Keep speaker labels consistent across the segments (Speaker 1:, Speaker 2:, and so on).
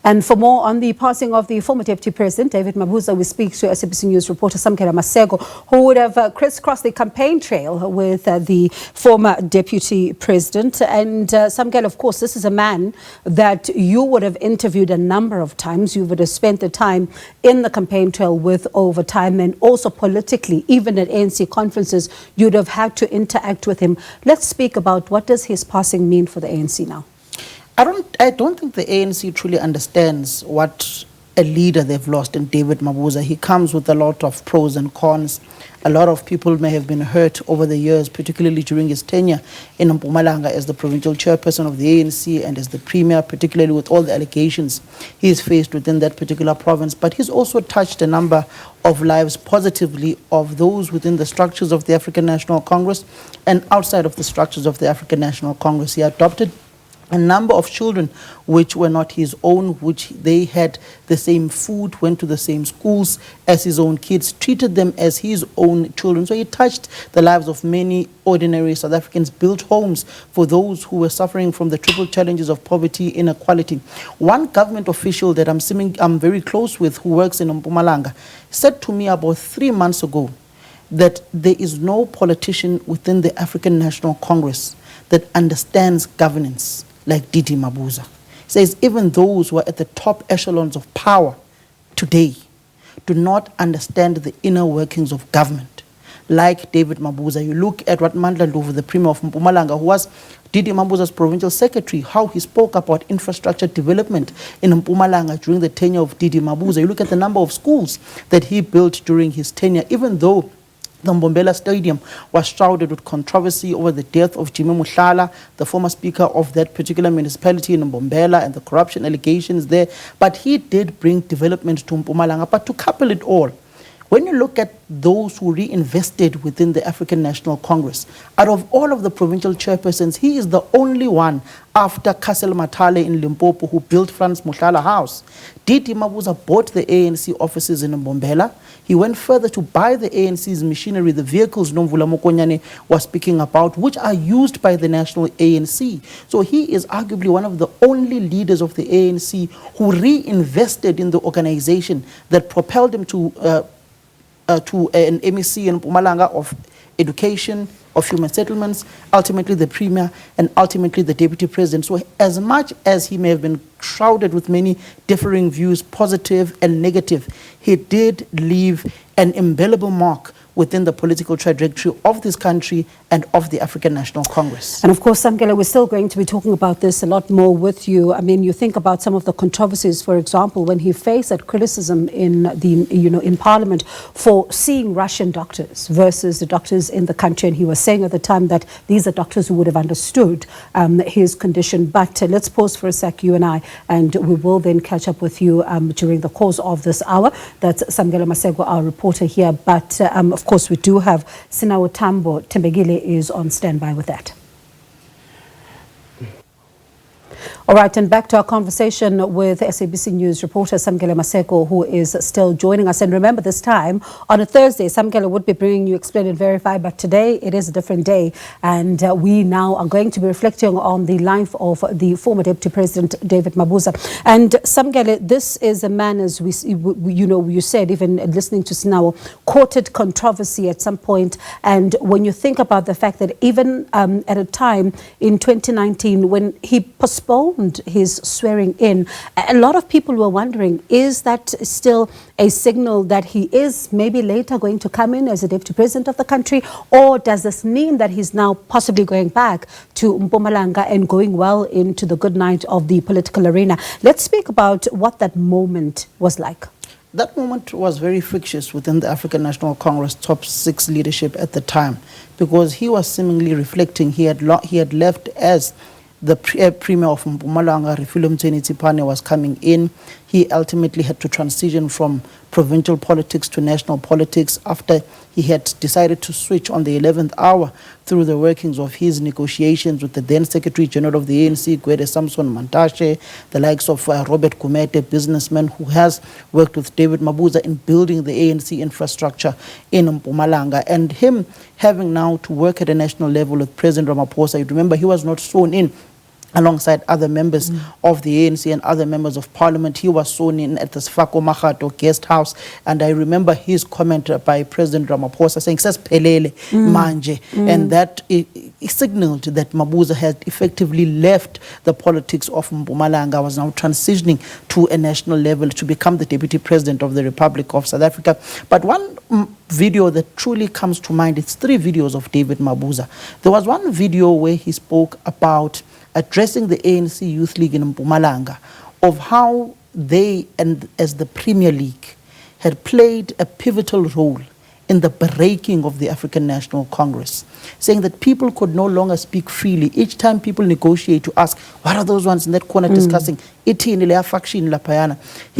Speaker 1: And for more on the passing of the former Deputy President David Mabuza, we speak to SABC News reporter Samkele Maseko, who would have crisscrossed the campaign trail with the former Deputy President. And Samkele, of course, this is a man that you would have interviewed a number of times. You would have spent the time in the campaign trail with over time, and also politically, even at ANC conferences, you'd have had to interact with him. Let's speak about what does his passing mean for the ANC now?
Speaker 2: I don't think the ANC truly understands what a leader they've lost in David Mabuza. He comes with a lot of pros and cons. A lot of people may have been hurt over the years, particularly during his tenure in Mpumalanga as the provincial chairperson of the ANC and as the premier, particularly with all the allegations he's faced within that particular province. But he's also touched a number of lives positively of those within the structures of the African National Congress and outside of the structures of the African National Congress. He adopted a number of children which were not his own, which they had the same food, went to the same schools as his own kids, treated them as his own children. So he touched the lives of many ordinary South Africans, built homes for those who were suffering from the triple challenges of poverty, inequality. One government official that I'm very close with, who works in Mpumalanga, said to me about 3 months ago that there is no politician within the African National Congress that understands governance like Didi Mabuza. Says even those who are at the top echelons of power today do not understand the inner workings of government like David Mabuza. You look at what Mandla Ndlovu, the Premier of Mpumalanga, who was Didi Mabuza's provincial secretary, how he spoke about infrastructure development in Mpumalanga during the tenure of Didi Mabuza. You look at the number of schools that he built during his tenure, even though the Mbombela Stadium was shrouded with controversy over the death of Jimmy Mushala, the former speaker of that particular municipality in Mbombela, and the corruption allegations there. But he did bring development to Mpumalanga. But to couple it all, when you look at those who reinvested within the African National Congress, out of all of the provincial chairpersons, he is the only one after Castle Matale in Limpopo who built Franz Mushala House. Didi Mabuza bought the ANC offices in Mbombela. He went further to buy the ANC's machinery, the vehicles Nomvula Mokonyane was speaking about, which are used by the national ANC. So he is arguably one of the only leaders of the ANC who reinvested in the organization that propelled him to an MEC in Mpumalanga of education, of human settlements, ultimately the premier, and ultimately the deputy president. So as much as he may have been shrouded with many differing views, positive and negative, he did leave an indelible mark within the political trajectory of this country and of the African National Congress.
Speaker 1: And of course, Samkele, we're still going to be talking about this a lot more with you. I mean, you think about some of the controversies, for example, when he faced that criticism in the, in Parliament for seeing Russian doctors versus the doctors in the country. And he was saying at the time that these are doctors who would have understood his condition. But let's pause for a sec, you and I, and we will then catch up with you during the course of this hour. That's Samkele Maseko, our reporter here. But of course, we do have Sinawo Tambo Tembegile is on standby with that. All right, and back to our conversation with SABC News reporter Samkele Maseko, who is still joining us. And remember, this time on a Thursday, Samkele would be bringing you Explain and Verify, but today it is a different day. And we now are going to be reflecting on the life of the former Deputy President David Mabuza. And Samkele, this is a man, as we you said, even listening to Sinawo, courted controversy at some point. And when you think about the fact that even at a time in 2019, when he postponed his swearing in, a lot of people were wondering, is that still a signal that he is maybe later going to come in as a deputy president of the country? Or does this mean that he's now possibly going back to Mpumalanga and going well into the good night of the political arena? Let's speak about what that moment was like.
Speaker 2: That moment was very frictious within the African National Congress top 6 leadership at the time, because he was seemingly reflecting he had left as the Premier of Mpumalanga, Refilwe Mthweni was coming in. He ultimately had to transition from provincial politics to national politics after he had decided to switch on the 11th hour through the workings of his negotiations with the then Secretary General of the ANC, Gwede Samson Mantashe, the likes of Robert Kumete, businessman who has worked with David Mabuza in building the ANC infrastructure in Mpumalanga, and him having now to work at a national level with President Ramaphosa. You remember he was not sworn in alongside other members of the ANC and other members of parliament. He was sworn in at the Sfako Mahato guest house, and I remember his comment by President Ramaphosa saying, "Says pelele manje," and that it signaled that Mabuza had effectively left the politics of Mpumalanga, was now transitioning to a national level to become the Deputy President of the Republic of South Africa. But one video that truly comes to mind, it's 3 videos of David Mabuza. There was one video where he spoke about addressing the ANC Youth League in Mpumalanga, of how they, and as the Premier League, had played a pivotal role in the breaking of the African National Congress, saying that people could no longer speak freely. Each time people negotiate to ask, what are those ones in that corner discussing? He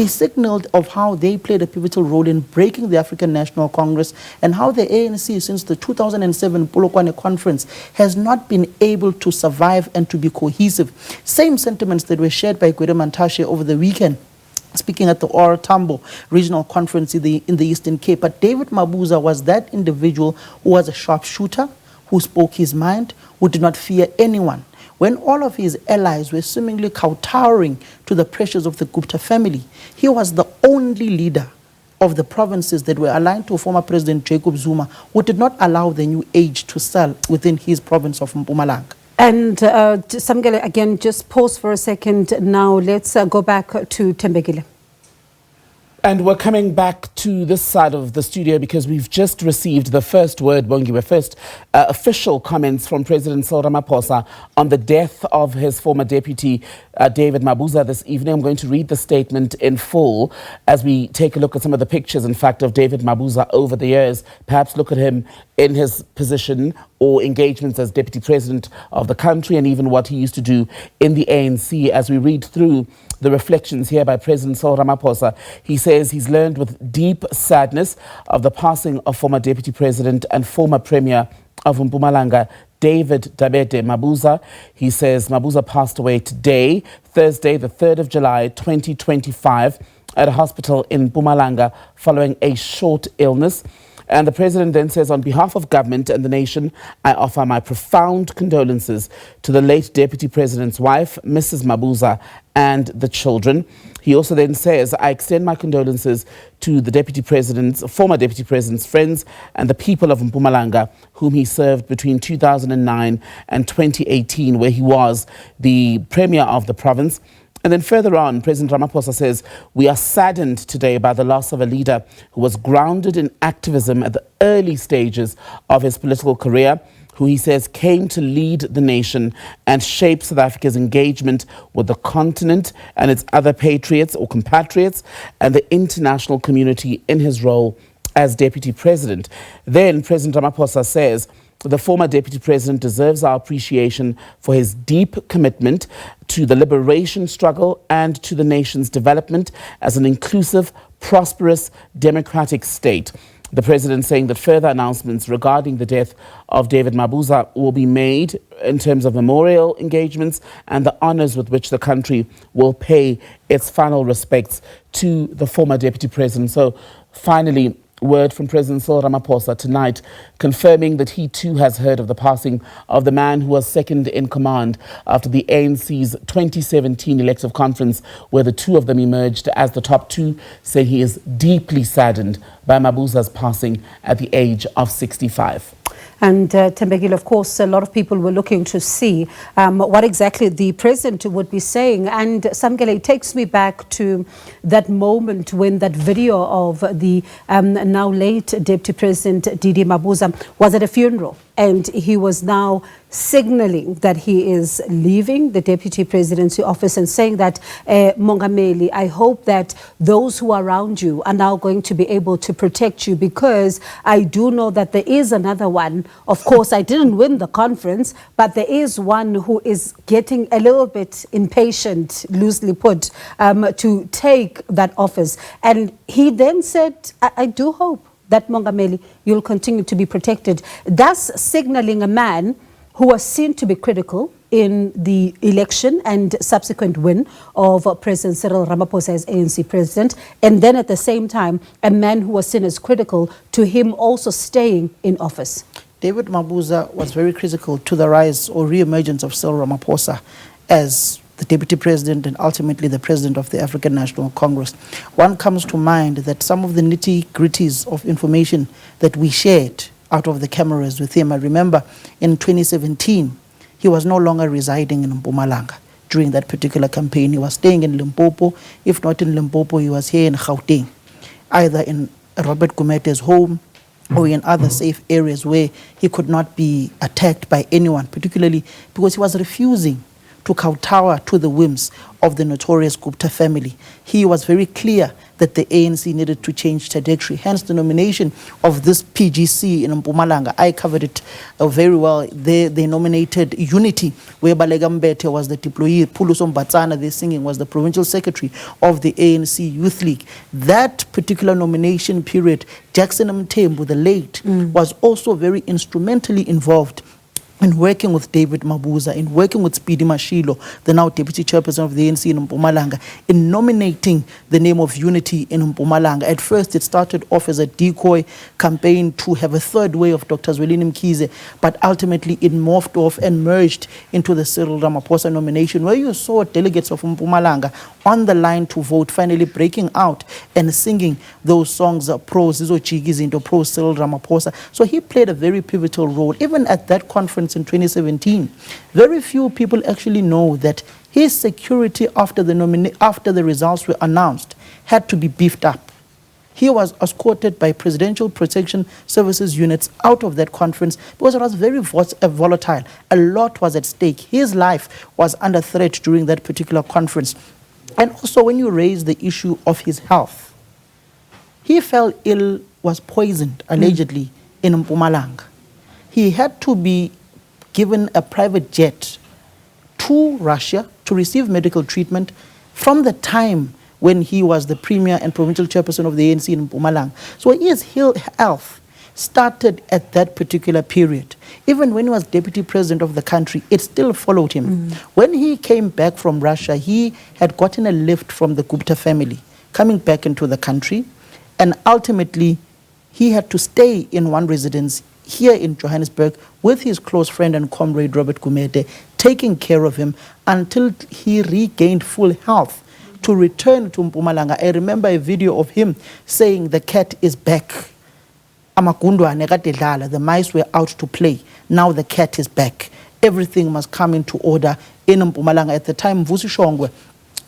Speaker 2: signaled of how they played a pivotal role in breaking the African National Congress, and how the ANC, since the 2007 Polokwane conference, has not been able to survive and to be cohesive. Same sentiments that were shared by Gwede Mantashe over the weekend, speaking at the Ora Tambo Regional Conference in the Eastern Cape. But David Mabuza was that individual who was a sharpshooter, who spoke his mind, who did not fear anyone. When all of his allies were seemingly kowtowing to the pressures of the Gupta family, he was the only leader of the provinces that were aligned to former President Jacob Zuma, who did not allow the new age to sell within his province of Mpumalanga.
Speaker 1: And Samkele, again, just pause for a second. Now let's go back to Thembekile.
Speaker 3: And we're coming back to this side of the studio because we've just received the first word, Bongiwe, first official comments from President Ramaphosa on the death of his former deputy, David Mabuza, this evening. I'm going to read the statement in full as we take a look at some of the pictures, in fact, of David Mabuza over the years. Perhaps look at him in his position or engagements as deputy president of the country, and even what he used to do in the ANC. As we read through the reflections here by President Ramaphosa, he says he's learned with deep sadness of the passing of former Deputy President and former Premier of Mpumalanga, David Mabuza. He says Mabuza passed away today, Thursday, the 3rd of July, 2025, at a hospital in Mpumalanga following a short illness. And the president then says, on behalf of government and the nation, I offer my profound condolences to the late Deputy President's wife, Mrs. Mabuza, and the children. He also then says, I extend my condolences to the former Deputy President's friends and the people of Mpumalanga, whom he served between 2009 and 2018, where he was the Premier of the province. And then further on, President Ramaphosa says, we are saddened today by the loss of a leader who was grounded in activism at the early stages of his political career, who he says came to lead the nation and shape South Africa's engagement with the continent and its other patriots or compatriots and the international community in his role as Deputy President. Then President Ramaphosa says, the former Deputy President deserves our appreciation for his deep commitment to the liberation struggle and to the nation's development as an inclusive, prosperous, democratic state. The president saying that further announcements regarding the death of David Mabuza will be made in terms of memorial engagements and the honors with which the country will pay its final respects to the former Deputy President. So finally, word from President Ramaphosa tonight confirming that he too has heard of the passing of the man who was second in command after the ANC's 2017 elective conference, where the two of them emerged as the top two, saying he is deeply saddened by Mabuza's passing at the age of 65.
Speaker 1: And Thembekile, of course, a lot of people were looking to see what exactly the president would be saying. And Samkele, it takes me back to that moment when that video of the now late Deputy President Didi Mabuza was at a funeral. And he was now signaling that he is leaving the Deputy Presidency office and saying that, Mongameli, I hope that those who are around you are now going to be able to protect you, because I do know that there is another one. Of course, I didn't win the conference, but there is one who is getting a little bit impatient, loosely put, to take that office. And he then said, I do hope that, Mongameli, you'll continue to be protected. Thus signaling a man who was seen to be critical in the election and subsequent win of President Cyril Ramaphosa as ANC president, and then at the same time, a man who was seen as critical to him also staying in office.
Speaker 2: David Mabuza was very critical to the rise or re-emergence of Cyril Ramaphosa as the Deputy President and ultimately the President of the African National Congress, one comes to mind that some of the nitty-gritties of information that we shared out of the cameras with him. I remember in 2017, he was no longer residing in Mpumalanga during that particular campaign. He was staying in Limpopo. If not in Limpopo, he was here in Gauteng, either in Robert Gumete's home or in other safe areas where he could not be attacked by anyone, particularly because he was refusing to kowtow to the whims of the notorious Gupta family. He was very clear that the ANC needed to change trajectory, hence the nomination of this PGC in Mpumalanga. I covered it very well. They nominated Unity, where Balega Mbete was the deployee, Puluso Mbatsana, the singing, was the provincial secretary of the ANC Youth League. That particular nomination period, Jackson Mthembu, the late, was also very instrumentally involved in working with David Mabuza, in working with Speedy Mashilo, the now Deputy Chairperson of the ANC in Mpumalanga, in nominating the name of Unity in Mpumalanga. At first, it started off as a decoy campaign to have a third way of Dr. Zwelini Mkhize, but ultimately it morphed off and merged into the Cyril Ramaphosa nomination, where you saw delegates of Mpumalanga on the line to vote, finally breaking out and singing those songs, pro Zizo Chigi into pro Cyril Ramaphosa. So he played a very pivotal role. Even at that conference in 2017, very few people actually know that his security after the results were announced had to be beefed up. He was escorted by Presidential Protection Services units out of that conference because it was very volatile. A lot was at stake. His life was under threat during that particular conference. And also when you raise the issue of his health, he fell ill, was poisoned, allegedly, in Mpumalanga. He had to be given a private jet to Russia to receive medical treatment from the time when he was the Premier and Provincial Chairperson of the ANC in Mpumalanga. So his health started at that particular period. Even when he was Deputy President of the country, it still followed him. When he came back from Russia, he had gotten a lift from the Gupta family, coming back into the country, and ultimately he had to stay in one residence here in Johannesburg with his close friend and comrade Robert Gumede, taking care of him until he regained full health to return to Mpumalanga. I remember a video of him saying the cat is back. The mice were out to play. Now the cat is back. Everything must come into order in Mpumalanga. At the time, Vusi Shongwe,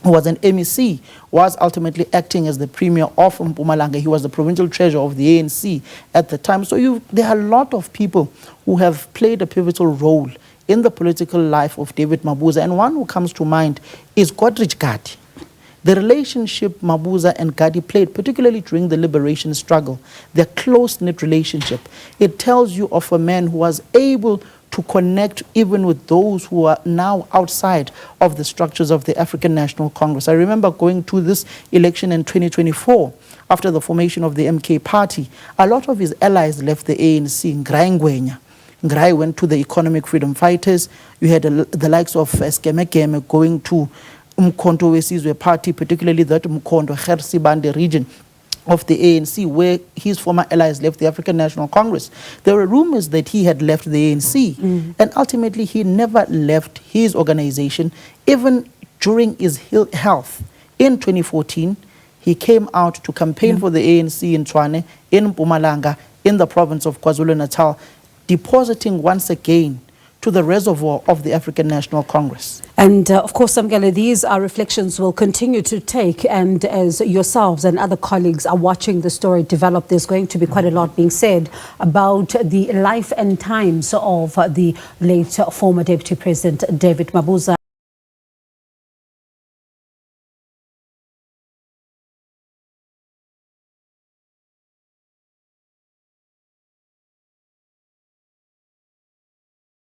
Speaker 2: who was an MEC, was ultimately acting as the Premier of Mpumalanga. He was the provincial treasurer of the ANC at the time. So there are a lot of people who have played a pivotal role in the political life of David Mabuza. And one who comes to mind is Godrich Gadi. The relationship Mabuza and Gadi played, particularly during the liberation struggle, their close-knit relationship, it tells you of a man who was able to connect even with those who are now outside of the structures of the African National Congress. I remember going to this election in 2024, after the formation of the MK party, a lot of his allies left the ANC. Ngrai went to the Economic Freedom Fighters. You had the likes of Skemekeme going to Umkhonto Wesizwe party, particularly that Umkhonto Gersibande region of the ANC, where his former allies left the African National Congress. There were rumors that he had left the ANC, and ultimately he never left his organization. Even during his health in 2014, he came out to campaign for the ANC in Tshwane, in Mpumalanga, in the province of KwaZulu-Natal, depositing once again to the reservoir of the African National Congress.
Speaker 1: And of course, Samkele, these are reflections we'll continue to take, and as yourselves and other colleagues are watching the story develop, there's going to be quite a lot being said about the life and times of the late former Deputy President David Mabuza.